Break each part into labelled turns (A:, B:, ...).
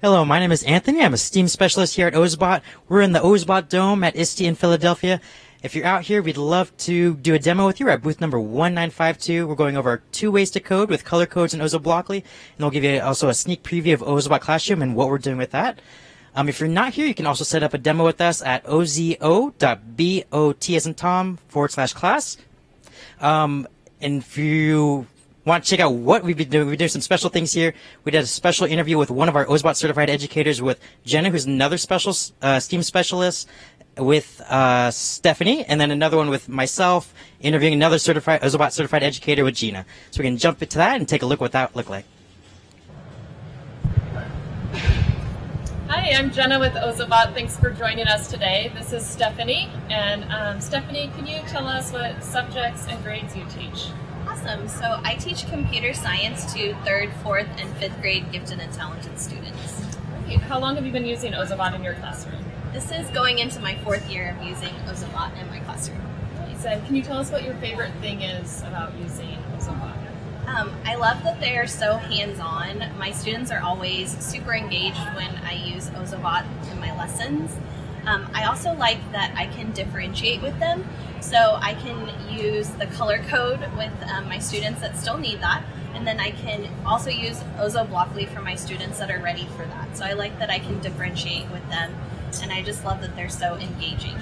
A: Hello, my name is Anthony. I'm a STEAM specialist here at Ozobot. We're in the Ozobot Dome at ISTE in Philadelphia. If you're out here, we'd love to do a demo with you. We're at booth number 1952. We're going over 2 ways to code with color codes and Ozoblockly, and we'll give you also a sneak preview of Ozobot Classroom and what we're doing with that. If you're not here, you can also set up a demo with us at ozo.bot as in Tom /class. And if you want to check out what we've been doing some special things here. We did a special interview with one of our Ozobot certified educators with Gina, who's another special STEAM specialist, with Stephanie, and then another one with myself, interviewing another Ozobot certified educator with Gina. So we can jump into that and take a look what that looked like.
B: Hi, I'm Jenna with Ozobot. Thanks for joining us today. This is Stephanie, and Stephanie, can you tell us what subjects and grades you teach?
C: Awesome. So I teach computer science to 3rd, 4th, and 5th grade gifted and talented students.
B: Great. How long have you been using Ozobot in your classroom?
C: This is going into my 4th year of using Ozobot in my classroom.
B: Nice. And can you tell us what your favorite thing is about using Ozobot?
C: I love that they are so hands-on. My students are always super engaged when I use Ozobot in my lessons. I also like that I can differentiate with them. So I can use the color code with my students that still need that. And then I can also use Ozoblockly for my students that are ready for that. So I like that I can differentiate with them. And I just love that they're so engaging.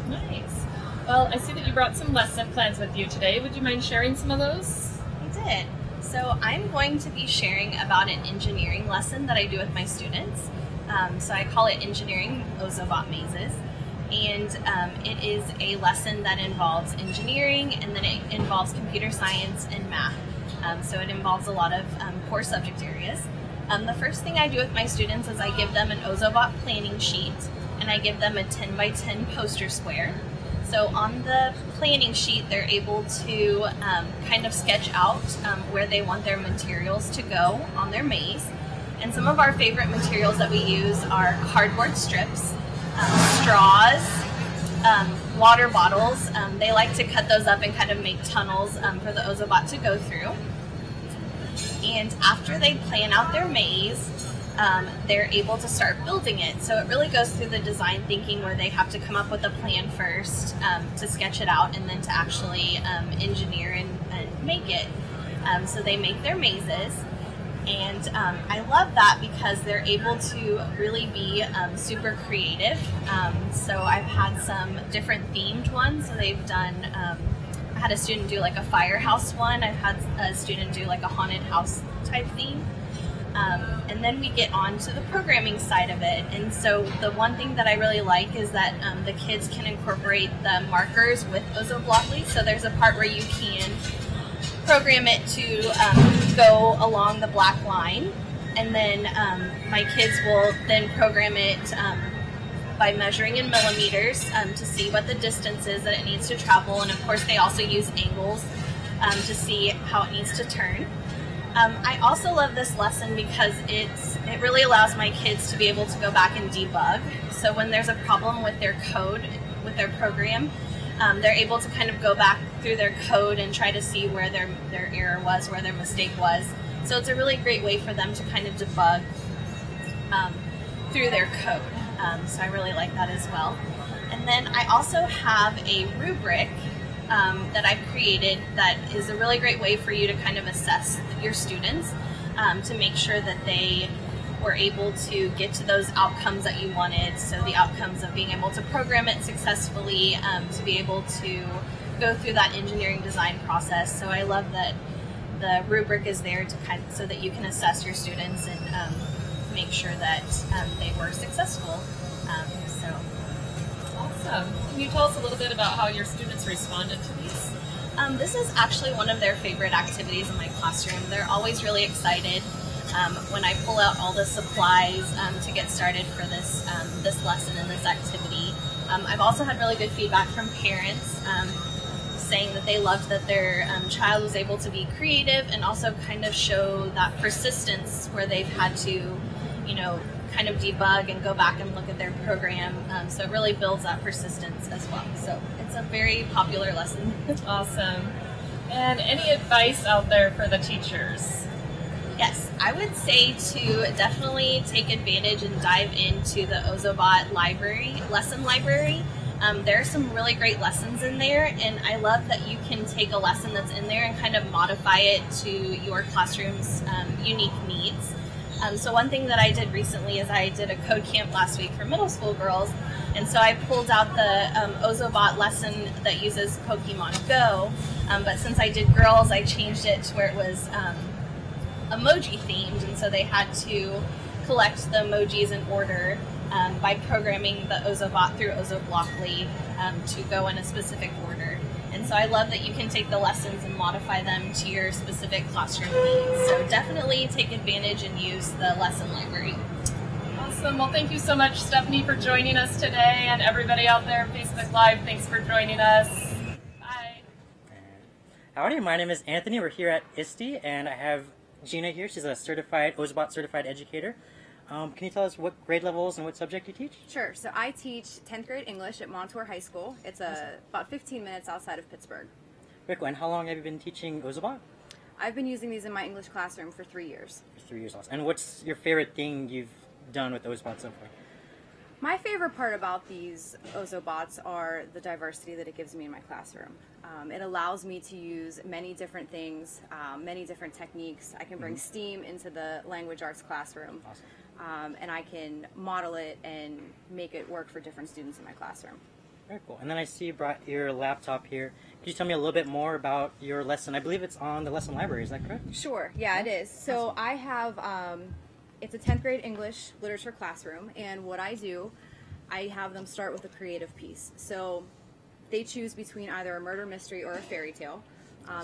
B: Nice. Well, I see that you brought some lesson plans with you today. Would you mind sharing some of those?
C: I did. So I'm going to be sharing about an engineering lesson that I do with my students. So I call it Engineering Ozobot Mazes. And it is a lesson that involves engineering, and then it involves computer science and math. So it involves a lot of core subject areas. The first thing I do with my students is I give them an Ozobot planning sheet, and I give them a 10 by 10 poster square. So on the planning sheet, they're able to kind of sketch out where they want their materials to go on their maze. And some of our favorite materials that we use are cardboard strips, straws, water bottles. They like to cut those up and kind of make tunnels for the Ozobot to go through. And after they plan out their maze, they're able to start building it. So it really goes through the design thinking where they have to come up with a plan first to sketch it out, and then to actually engineer and make it. So they make their mazes. And I love that because they're able to really be super creative. So I've had some different themed ones. So they've done, I had a student do like a firehouse one. I've had a student do like a haunted house type theme. And then we get on to the programming side of it. And so the one thing that I really like is that the kids can incorporate the markers with Ozoblockly. So there's a part where you can program it to go along the black line, and then my kids will then program it by measuring in millimeters to see what the distance is that it needs to travel, and of course they also use angles to see how it needs to turn. I also love this lesson because it really allows my kids to be able to go back and debug. So when there's a problem with their code, with their program, they're able to kind of go back through their code and try to see where their error was, where their mistake was. So it's a really great way for them to kind of debug through their code. So I really like that as well. And then I also have a rubric that I've created that is a really great way for you to kind of assess your students to make sure that they were able to get to those outcomes that you wanted. So the outcomes of being able to program it successfully, to be able to go through that engineering design process. So I love that the rubric is there to kind of, so that you can assess your students and make sure that they were successful.
B: Awesome. Can you tell us a little bit about how your students responded to these?
C: This is actually one of their favorite activities in my classroom. They're always really excited when I pull out all the supplies to get started for this lesson and this activity. I've also had really good feedback from parents saying that they loved that their child was able to be creative and also kind of show that persistence where they've had to, kind of debug and go back and look at their program. So it really builds that persistence as well. So it's a very popular lesson.
B: Awesome. And any advice out there for the teachers?
C: Yes, I would say to definitely take advantage and dive into the Ozobot lesson library. There are some really great lessons in there, and I love that you can take a lesson that's in there and kind of modify it to your classroom's unique needs. So one thing that I did recently is I did a code camp last week for middle school girls, and so I pulled out the Ozobot lesson that uses Pokemon Go, but since I did girls, I changed it to where it was emoji themed, and so they had to collect the emojis in order by programming the Ozobot through Ozoblockly to go in a specific order. And so I love that you can take the lessons and modify them to your specific classroom needs. So definitely take advantage and use the lesson library.
B: Awesome. Well, thank you so much, Stephanie, for joining us today, and everybody out there on Facebook Live, thanks for joining us. Bye.
A: Howdy, my name is Anthony. We're here at ISTE, and I have Gina here. She's a Ozobot certified educator. Can you tell us what grade levels and what subject you teach?
D: Sure. So I teach 10th grade English at Montour High School. It's about 15 minutes outside of Pittsburgh.
A: Very cool. And how long have you been teaching Ozobot?
D: I've been using these in my English classroom for 3 years.
A: For 3 years also. And what's your favorite thing you've done with Ozobot so far?
D: My favorite part about these Ozobots are the diversity that it gives me in my classroom. It allows me to use many different things, many different techniques. I can bring STEAM into the language arts classroom.
A: Awesome.
D: And I can model it and make it work for different students in my classroom.
A: Very cool. And then I see you brought your laptop here. Could you tell me a little bit more about your lesson? I believe it's on the lesson library, is that correct?
D: Sure, yeah, it is. So
A: Awesome.
D: I have, it's a 10th grade English literature classroom, and what I do, I have them start with a creative piece. So they choose between either a murder mystery or a fairy tale.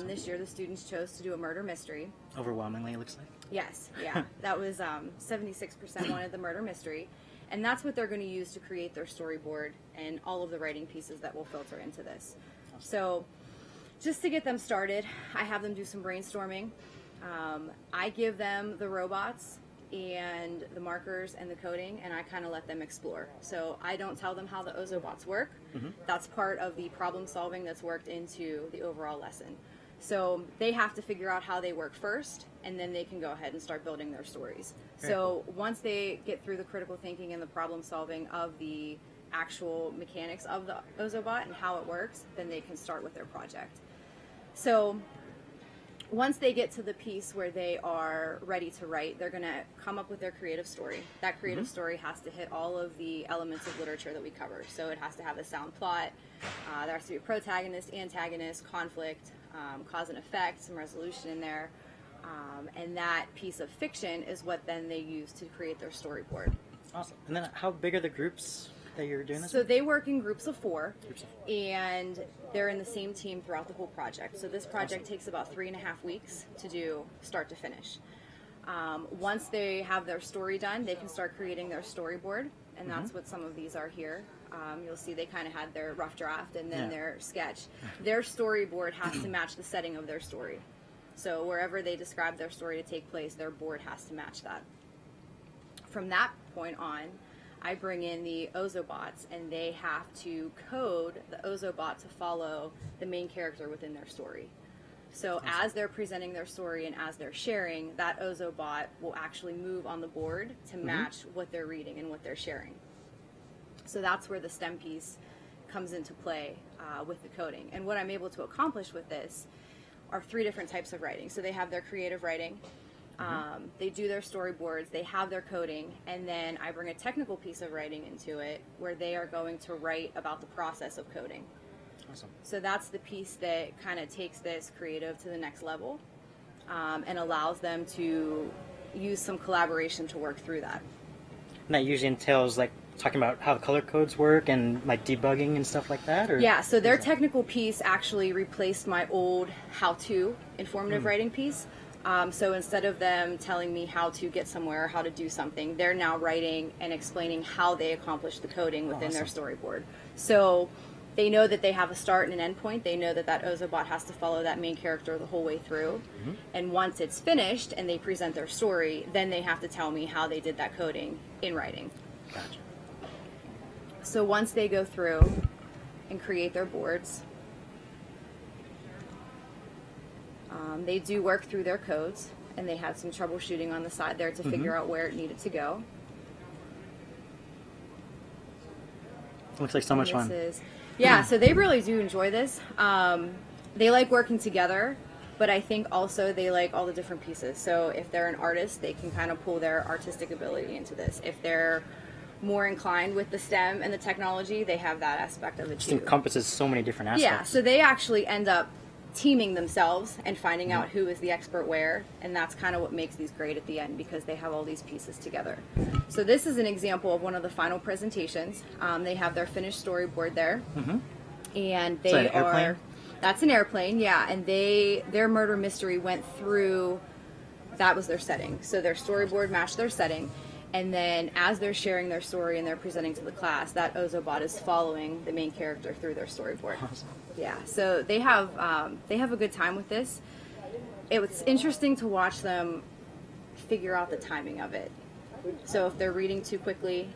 D: This year the students chose to do a murder mystery.
A: Overwhelmingly, it looks like.
D: Yes, yeah, that was 76% wanted the murder mystery, and that's what they're going to use to create their storyboard and all of the writing pieces that will filter into this. So just to get them started, I have them do some brainstorming. I give them the robots and the markers and the coding, and I kind of let them explore. So I don't tell them how the Ozobots work. That's part of the problem solving that's worked into the overall lesson. So they have to figure out how they work first, and then they can go ahead and start building their stories. So once they get through the critical thinking and the problem solving of the actual mechanics of the Ozobot and how it works, then they can start with their project. So once they get to the piece where they are ready to write, they're going to come up with their creative story. That creative story has to hit all of the elements of literature that we cover. So it has to have a sound plot, there has to be a protagonist, antagonist, conflict, cause and effect, some resolution in there. And that piece of fiction is what then they use to create their storyboard.
A: Awesome. And then how big are the groups that you're doing this
D: So
A: with?
D: they work in groups of 4,
A: Groups of 4.
D: and they're in the same team throughout the whole project. So this project takes about 3.5 weeks to do, start to finish. Once they have their story done, they can start creating their storyboard, and that's what some of these are here. You'll see they kind of had their rough draft and then their sketch. Their storyboard has to match the setting of their story. So wherever they describe their story to take place, their board has to match that. From that point on, I bring in the Ozobots, and they have to code the Ozobot to follow the main character within their story. So as they're presenting their story and as they're sharing, that Ozobot will actually move on the board to match what they're reading and what they're sharing. So that's where the STEM piece comes into play with the coding. And what I'm able to accomplish with this are 3 different types of writing. So they have their creative writing, they do their storyboards, they have their coding, and then I bring a technical piece of writing into it where they are going to write about the process of coding.
A: Awesome.
D: So that's the piece that kind of takes this creative to the next level and allows them to use some collaboration to work through that.
A: And that usually entails like talking about how the color codes work and like debugging and stuff like that? Or
D: Yeah, so their technical piece actually replaced my old how-to informative writing piece. So instead of them telling me how to get somewhere or how to do something, they're now writing and explaining how they accomplish the coding within their storyboard. So they know that they have a start and an end point. They know that that Ozobot has to follow that main character the whole way through. And once it's finished and they present their story, then they have to tell me how they did that coding in writing.
A: Gotcha.
D: So once they go through and create their boards, they do work through their codes. and they had some troubleshooting on the side there to figure out where it needed to go.
A: Looks like so much fun.
D: Yeah, so they really do enjoy this. They like working together, but I think also they like all the different pieces. So if they're an artist, they can kind of pull their artistic ability into this. If they're more inclined with the STEM and the technology, they have that aspect of it
A: Just
D: too.
A: encompasses so many different aspects.
D: Yeah, so they actually end up teaming themselves and finding out who is the expert where, and that's kind of what makes these great at the end, because they have all these pieces together. So this is an example of one of the final presentations. They have their finished storyboard there, and they
A: an airplane?
D: That's an airplane, yeah, and their murder mystery went through, that was their setting. So their storyboard matched their setting, and then as they're sharing their story and they're presenting to the class, that Ozobot is following the main character through their storyboard.
A: Awesome.
D: Yeah, so they have a good time with this. It was interesting to watch them figure out the timing of it. So if they're reading too quickly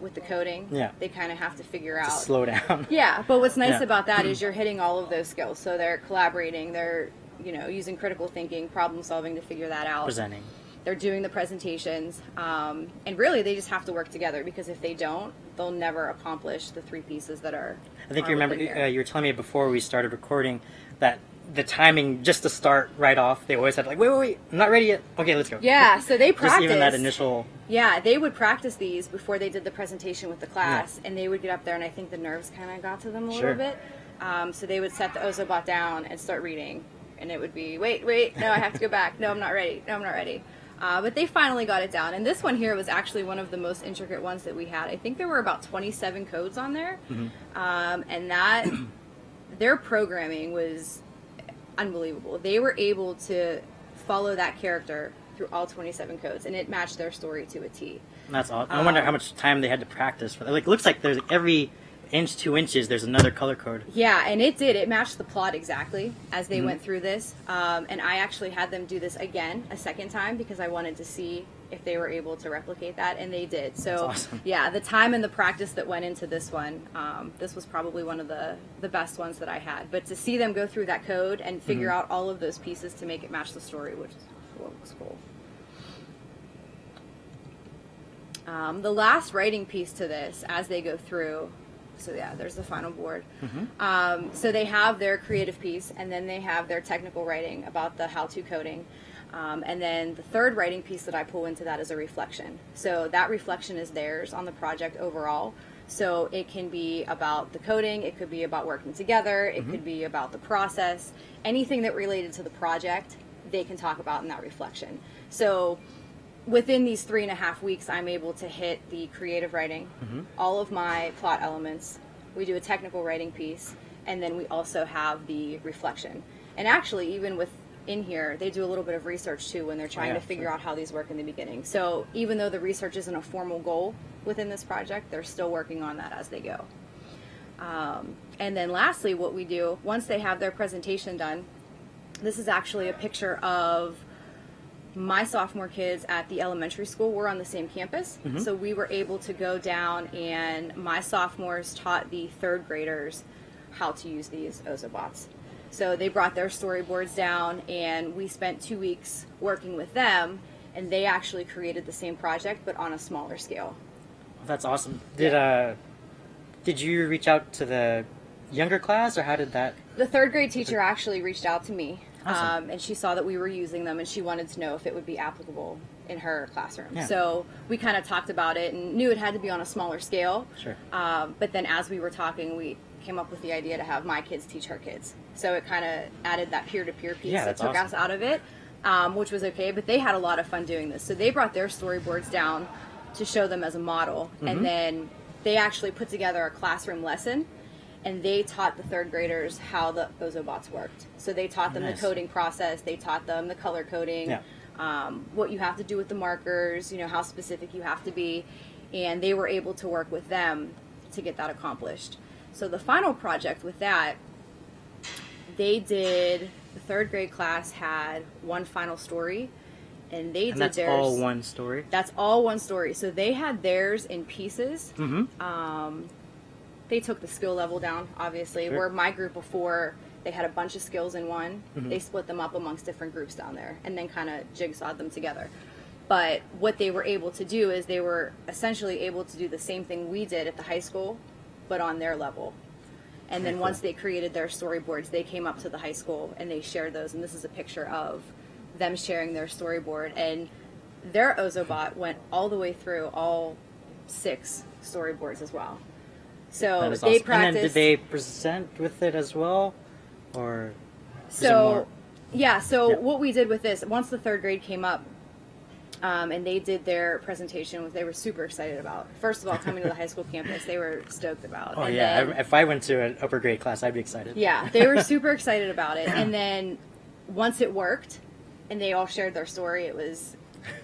D: with the coding, they kind of have to figure out.
A: Slow down.
D: Yeah, but what's nice about that is you're hitting all of those skills. So they're collaborating, they're using critical thinking, problem solving to figure that out.
A: Presenting.
D: They're doing the presentations, and really they just have to work together, because if they don't, they'll never accomplish the three pieces that are.
A: I think you remember you were telling me before we started recording that the timing, just to start right off, they always had like, wait, I'm not ready yet. Okay, let's go.
D: Yeah, so they practice.
A: Just even that initial.
D: Yeah, they would practice these before they did the presentation with the class, and they would get up there, and I think the nerves kind of got to them a little bit. So they would set the Ozobot down and start reading, and it would be, wait, no, I have to go back. No, I'm not ready. No, I'm not ready. But they finally got it down. And this one here was actually one of the most intricate ones that we had. I think there were about 27 codes on there. And that, their programming was unbelievable. They were able to follow that character through all 27 codes, and it matched their story to a T.
A: That's awesome. I wonder how much time they had to practice for that. Like, it looks like there's every inch, 2 inches, there's another color code.
D: Yeah, and it did. It matched the plot exactly as they went through this. And I actually had them do this again a second time, because I wanted to see if they were able to replicate that, and they did. So,
A: That's awesome.
D: Yeah, the time and the practice that went into this one, this was probably one of the best ones that I had. But to see them go through that code and figure out all of those pieces to make it match the story, which was cool. The last writing piece to this, as they go through, so yeah, there's the final board. So they have their creative piece, and then they have their technical writing about the how-to coding. And then the third writing piece that I pull into that is a reflection. So that reflection is theirs on the project overall. So it can be about the coding, it could be about working together, it could be about the process, anything that related to the project, they can talk about in that reflection. So within these 3.5 weeks, I'm able to hit the creative writing, all of my plot elements. We do a technical writing piece, and then we also have the reflection. And actually, even within here, they do a little bit of research too when they're trying to figure out how these work in the beginning. So even though the research isn't a formal goal within this project, they're still working on that as they go. And then lastly, what we do, once they have their presentation done, this is actually a picture of my sophomore kids at the elementary school. We're on the same campus, so we were able to go down, and my sophomores taught the third graders how to use these Ozobots. So they brought their storyboards down, and we spent 2 weeks working with them, and they actually created the same project but on a smaller scale.
A: That's awesome. Did you reach out to the younger class, or how did that?
D: The third grade teacher actually reached out to me.
A: Awesome.
D: And she saw that we were using them, and she wanted to know if it would be applicable in her classroom.
A: Yeah.
D: So we kind of talked about it and knew it had to be on a smaller scale.
A: Sure.
D: But then as we were talking, we came up with the idea to have my kids teach her kids. So it kind of added that peer-to-peer piece that
A: that's
D: took
A: awesome.
D: us out of it, which was okay. But they had a lot of fun doing this. So they brought their storyboards down to show them as a model. And then they actually put together a classroom lesson, and they taught the third graders how the Ozobots worked. So they taught them the coding process, they taught them the color coding, what you have to do with the markers, how specific you have to be, and they were able to work with them to get that accomplished. So the final project with that, the third grade class had one final story, and they did
A: that's
D: theirs.
A: all one story?
D: That's all one story. So they had theirs in pieces. They took the skill level down, obviously.
A: Sure.
D: Where my group before, They had a bunch of skills in one. They split them up amongst different groups down there and then kind of jigsawed them together. But what they were able to do is they were essentially able to do the same thing we did at the high school, but on their level. And then once they created their storyboards, they came up to the high school and they shared those. And this is a picture of them sharing their storyboard. And their Ozobot went all the way through all 6 storyboards as well. So
A: That is
D: they
A: awesome.
D: practiced.
A: And then did they present with it as well? Or is it
D: So,
A: more-
D: yeah, so
A: Yep.
D: what we did with this, once the 3rd grade came up, and they did their presentation, they were super excited about. First of all, coming to the high school campus, they were stoked about.
A: Oh
D: And
A: yeah,
D: then-
A: if I went to an upper grade class, I'd be excited.
D: yeah, they were super excited about it. And then once it worked, and they all shared their story, it was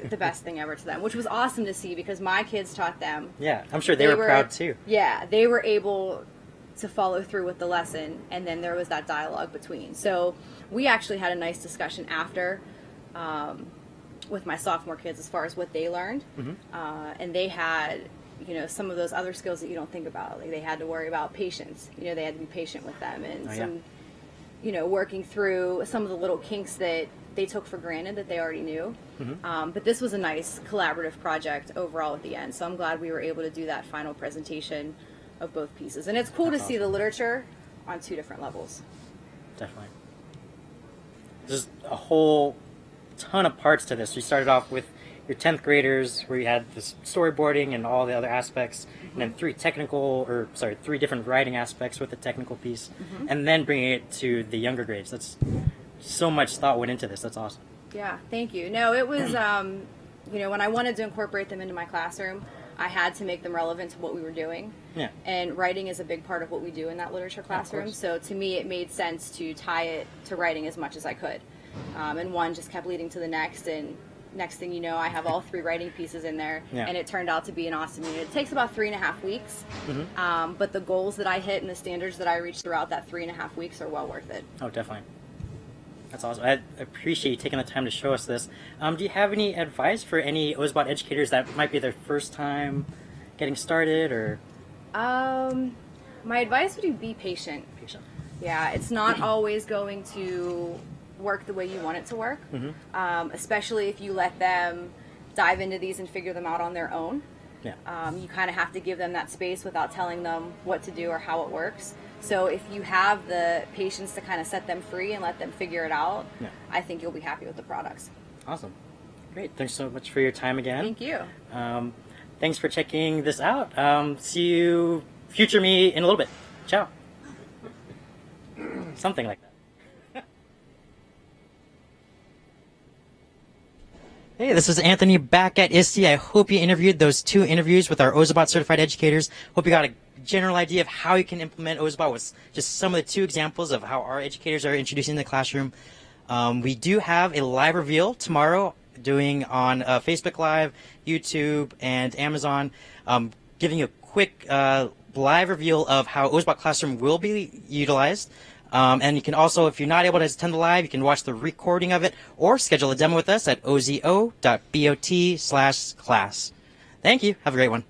D: the best thing ever to them, which was awesome to see because my kids taught them.
A: Yeah, I'm sure they were proud too.
D: Yeah, they were able to follow through with the lesson, and then there was that dialogue between. So we actually had a nice discussion after with my sophomore kids as far as what they learned, and they had, you know, some of those other skills that you don't think about. Like they had to worry about patience. You know, they had to be patient with them, and you know, working through some of the little kinks that they took for granted that they already knew. But this was a nice collaborative project overall at the end. So I'm glad we were able to do that final presentation of both pieces. And it's cool to see the literature on 2 different levels.
A: Definitely. There's a whole ton of parts to this. You started off with your 10th graders where you had this storyboarding and all the other aspects, and then 3 different writing aspects with the technical piece, and then bringing it to the younger grades. That's so much thought went into this. That's awesome.
D: Yeah, thank you. No, it was, you know, when I wanted to incorporate them into my classroom, I had to make them relevant to what we were doing.
A: Yeah.
D: And writing is a big part of what we do in that literature classroom. So to me, it made sense to tie it to writing as much as I could. And one just kept leading to the next. And next thing you know, I have all 3 writing pieces in there.
A: Yeah.
D: And it turned out to be an awesome unit. It takes about 3.5 weeks. But the goals that I hit and the standards that I reached throughout that 3.5 weeks are well worth it.
A: Oh, definitely. That's awesome. I appreciate you taking the time to show us this. Do you have any advice for any Ozobot educators that might be their first time getting started, or?
D: My advice would be patient.
A: Patient.
D: Yeah, it's not always going to work the way you want it to work, especially if you let them dive into these and figure them out on their own.
A: Yeah.
D: You kind of have to give them that space without telling them what to do or how it works. So if you have the patience to kind of set them free and let them figure it out, I think you'll be happy with the products.
A: Awesome. Great. Thanks so much for your time again.
D: Thank you.
A: Thanks for checking this out. See you, future me, in a little bit. Ciao. Something like that. Hey, this is Anthony back at ISTE. I hope you interviewed those 2 interviews with our Ozobot certified educators. Hope you got a general idea of how you can implement Ozobot with just some of the 2 examples of how our educators are introducing the classroom. We do have a live reveal tomorrow doing on Facebook Live, YouTube, and Amazon, giving you a quick live reveal of how Ozobot Classroom will be utilized. And you can also, if you're not able to attend the live, you can watch the recording of it or schedule a demo with us at ozo.bot/class. Thank you. Have a great one.